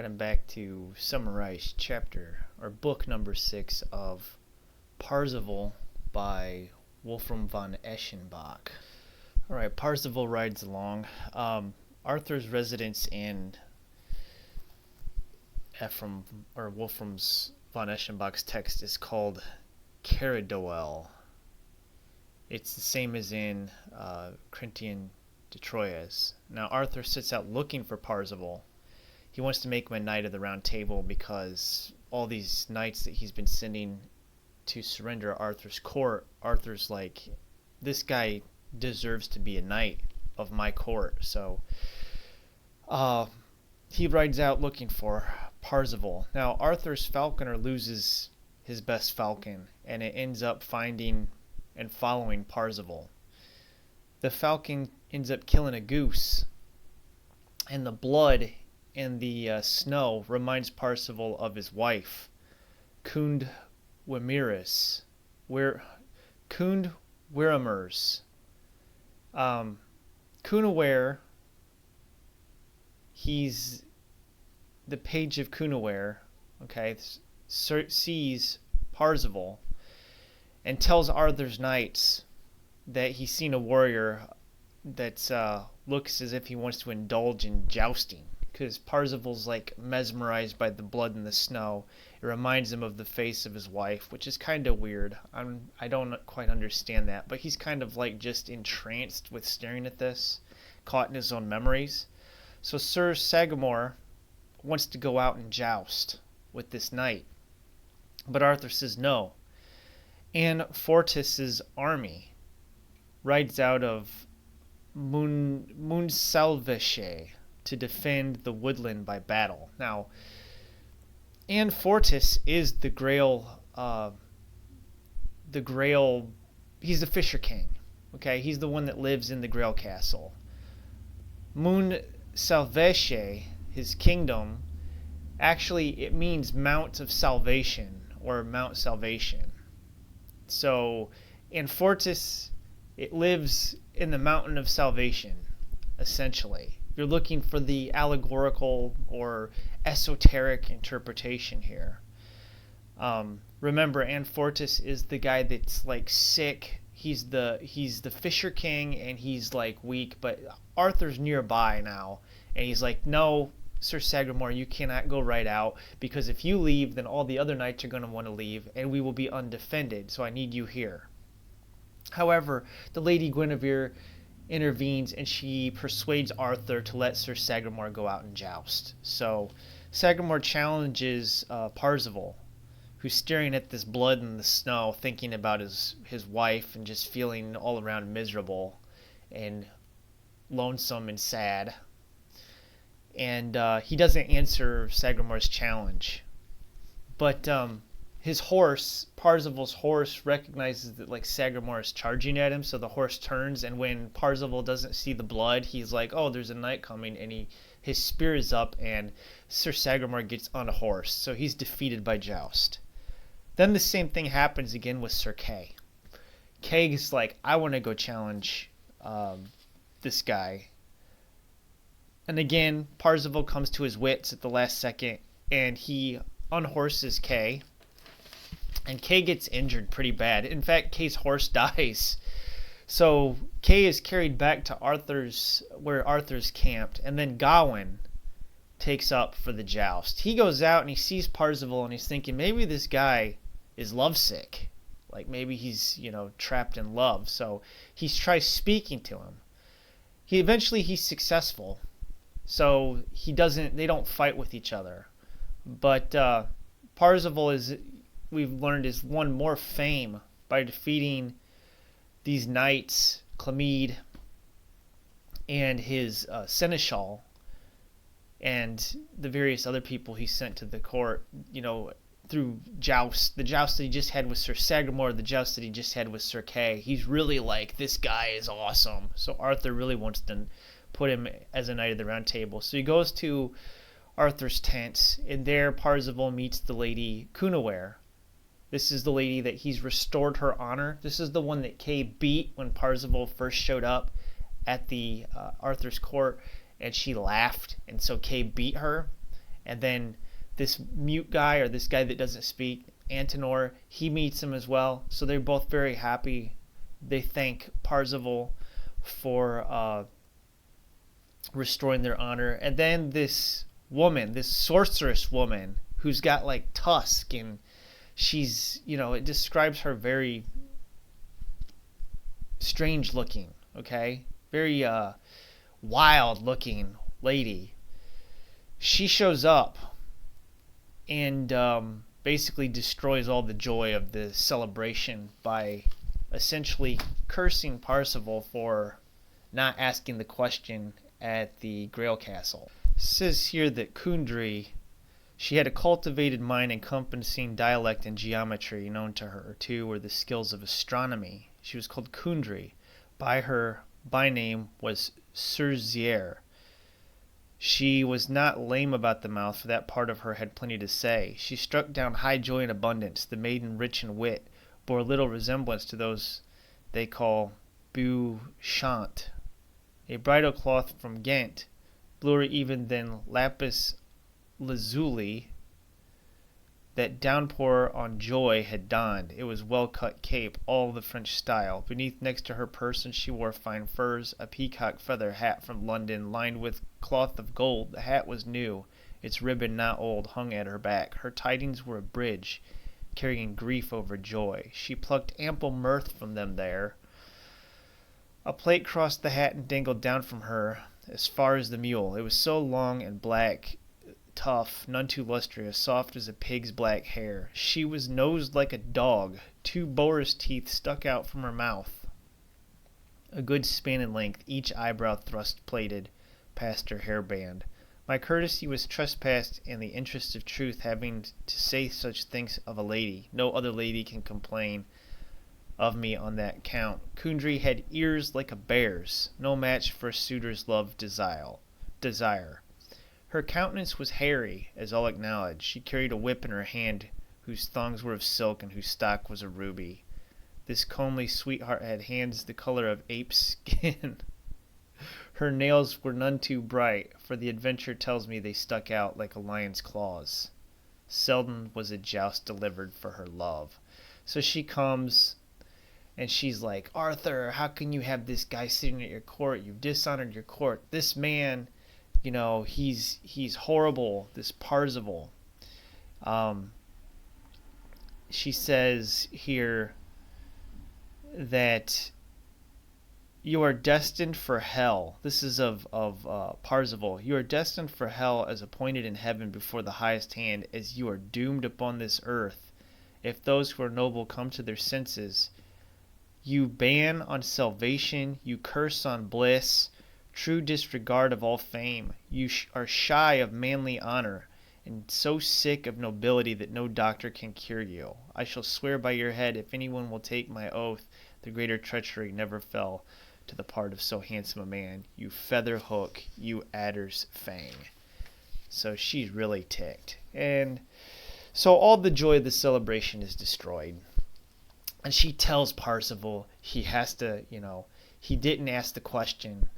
I'm back to summarize chapter or book number 6 of Parzival by Wolfram von Eschenbach. Alright, Parzival rides along. Arthur's residence in Wolfram's von Eschenbach's text is called Caradoel. It's the same as in Crintian de Troyes. Now Arthur sets out looking for Parzival. He wants to make him a knight of the Round Table because all these knights that he's been sending to surrender Arthur's court, Arthur's like, this guy deserves to be a knight of my court. So he rides out looking for Parzival. Now Arthur's falconer loses his best falcon, and it ends up finding and following Parzival. The falcon ends up killing a goose, and the blood and the snow reminds Parzival of his wife, Kundry. Kundry, he's the page of Kundry, okay, sees Parzival and tells Arthur's knights that he's seen a warrior that looks as if he wants to indulge in jousting, because Parzival's like mesmerized by the blood and the snow. It reminds him of the face of his wife, which is kind of weird. I don't quite understand that, but he's kind of like just entranced with staring at this, caught in his own memories. So Sir Sagamore wants to go out and joust with this knight, but Arthur says no. And Fortis's army rides out of Moonsalveshe to defend the woodland by battle. Now, and Fortis is the Grail, he's the Fisher King, okay? He's the one that lives in the Grail Castle. Moonsalveshe, his kingdom, actually it means Mount of Salvation or Mount Salvation. So, and Fortis, it lives in the Mountain of Salvation, essentially. You're looking for the allegorical or esoteric interpretation here. Remember, Fortis is the guy that's like sick. He's the Fisher King, and he's like weak. But Arthur's nearby now, and he's like, no, Sir Sagamore, you cannot go right out, because if you leave, then all the other knights are going to want to leave, and we will be undefended. So I need you here. However, the Lady Guinevere intervenes, and she persuades Arthur to let Sir Sagamore go out and joust. So Sagamore challenges Parzival, who's staring at this blood and the snow, thinking about his wife and just feeling all around miserable and lonesome and sad. And he doesn't answer Sagamore's challenge. But his horse, Parzival's horse, recognizes that like Sagamore is charging at him, so the horse turns, and when Parzival doesn't see the blood, he's like, oh, there's a knight coming, and his spear is up, and Sir Sagamore gets on a horse, so he's defeated by joust. Then the same thing happens again with Sir Kay. Kay is like, I want to go challenge this guy. And again, Parzival comes to his wits at the last second, and he unhorses Kay. And Kay gets injured pretty bad. In fact, Kay's horse dies. So Kay is carried back to where Arthur's camped, and then Gawain takes up for the joust. He goes out and he sees Parzival, and he's thinking maybe this guy is lovesick. Like maybe he's, trapped in love. So he tries speaking to him. He's successful. So they don't fight with each other. But Parzival we've learned, is won more fame by defeating these knights, Clamede and his seneschal, and the various other people he sent to the court, through the joust that he just had with Sir Sagamore, the joust that he just had with Sir Kay. He's really like, this guy is awesome. So Arthur really wants to put him as a knight of the Round Table. So he goes to Arthur's tent, and there Parzival meets the Lady Kundry. This is the lady that he's restored her honor. This is the one that Kay beat when Parzival first showed up at the Arthur's court, and she laughed, and so Kay beat her. And then this mute guy, or this guy that doesn't speak, Antenor, he meets him as well. So they're both very happy. They thank Parzival for restoring their honor. And then this woman, this sorceress woman, who's got like tusk, and she's, it describes her very strange looking, okay? Very wild looking lady. She shows up and basically destroys all the joy of the celebration by essentially cursing Parzival for not asking the question at the Grail Castle. It says here that Kundry, she had a cultivated mind encompassing dialect and geometry. Known to her too were the skills of astronomy. She was called Kundry. Her by name was Cerzier. She was not lame about the mouth, for that part of her had plenty to say. She struck down high joy and abundance. The maiden, rich in wit, bore little resemblance to those they call bouchant. A bridal cloth from Ghent, bluer even than lapis lazuli, that downpour on joy had donned. It was well-cut cape, all the French style. Beneath, next to her person, she wore fine furs, a peacock feather hat from London, lined with cloth of gold. The hat was new, its ribbon not old, hung at her back. Her tidings were a bridge, carrying grief over joy. She plucked ample mirth from them there. A plate crossed the hat and dangled down from her as far as the mule. It was so long and black, tough, none too lustrous, soft as a pig's black hair. She was nosed like a dog. 2 boar's teeth stuck out from her mouth, a good span in length, each eyebrow thrust plated past her hairband. My courtesy was trespassed in the interest of truth, having to say such things of a lady. No other lady can complain of me on that count. Kundry had ears like a bear's, no match for a suitor's love desire. Her countenance was hairy, as all acknowledged. She carried a whip in her hand, whose thongs were of silk and whose stock was a ruby. This comely sweetheart had hands the color of ape skin. Her nails were none too bright, for the adventure tells me they stuck out like a lion's claws. Seldom was a joust delivered for her love. So she comes, and she's like, Arthur, how can you have this guy sitting at your court? You've dishonored your court. This man, he's horrible, this Parzival. She says here that you are destined for hell. This is of Parzival. You are destined for hell as appointed in heaven before the highest hand, as you are doomed upon this earth. If those who are noble come to their senses, you ban on salvation, you curse on bliss, true disregard of all fame. You are shy of manly honor, and so sick of nobility that no doctor can cure you. I shall swear by your head, if anyone will take my oath, the greater treachery never fell to the part of so handsome a man. You feather hook, you adder's fang. So she's really ticked. And so all the joy of the celebration is destroyed. And she tells Parzival he has to, he didn't ask the question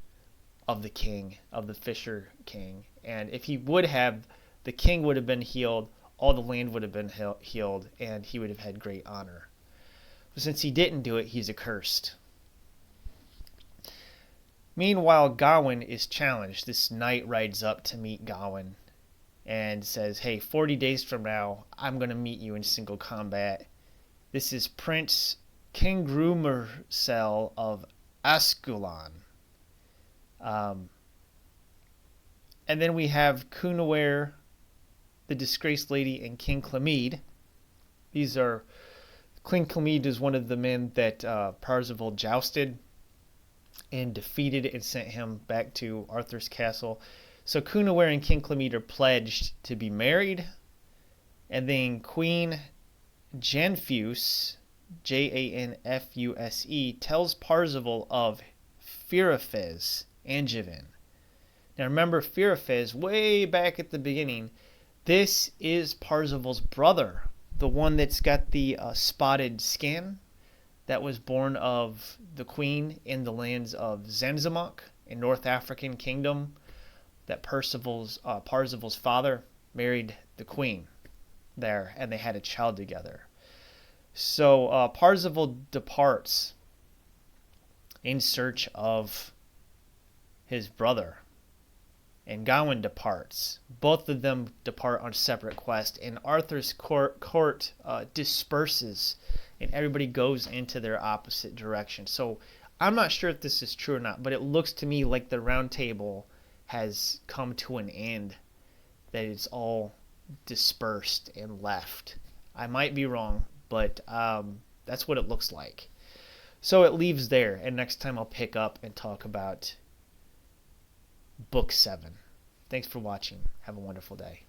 of the king, of the Fisher King. And if he would have, the king would have been healed, all the land would have been healed, and he would have had great honor. But since he didn't do it, he's accursed. Meanwhile, Gawain is challenged. This knight rides up to meet Gawain and says, hey, 40 days from now, I'm going to meet you in single combat. This is Prince Kingrumersel of Asculon. And then we have Cunaware, the disgraced lady, and King Clemede. King Clemede is one of the men that Parzival jousted and defeated and sent him back to Arthur's castle. So Cunaware and King Clemede are pledged to be married. And then Queen Janfuse, Janfuse, tells Parzival of Firafez, Angevin. Now remember, Firafez, way back at the beginning, this is Parzival's brother, the one that's got the spotted skin, that was born of the queen in the lands of Zanzimak, a North African kingdom, that Parzival's father married the queen there, and they had a child together. So Parzival departs in search of his brother, and Gawain departs. Both of them depart on separate quests, and Arthur's court disperses, and everybody goes into their opposite direction. So I'm not sure if this is true or not, but it looks to me like the Round Table has come to an end, that it's all dispersed and left. I might be wrong, but that's what it looks like. So it leaves there, and next time I'll pick up and talk about Book 7. Thanks for watching. Have a wonderful day.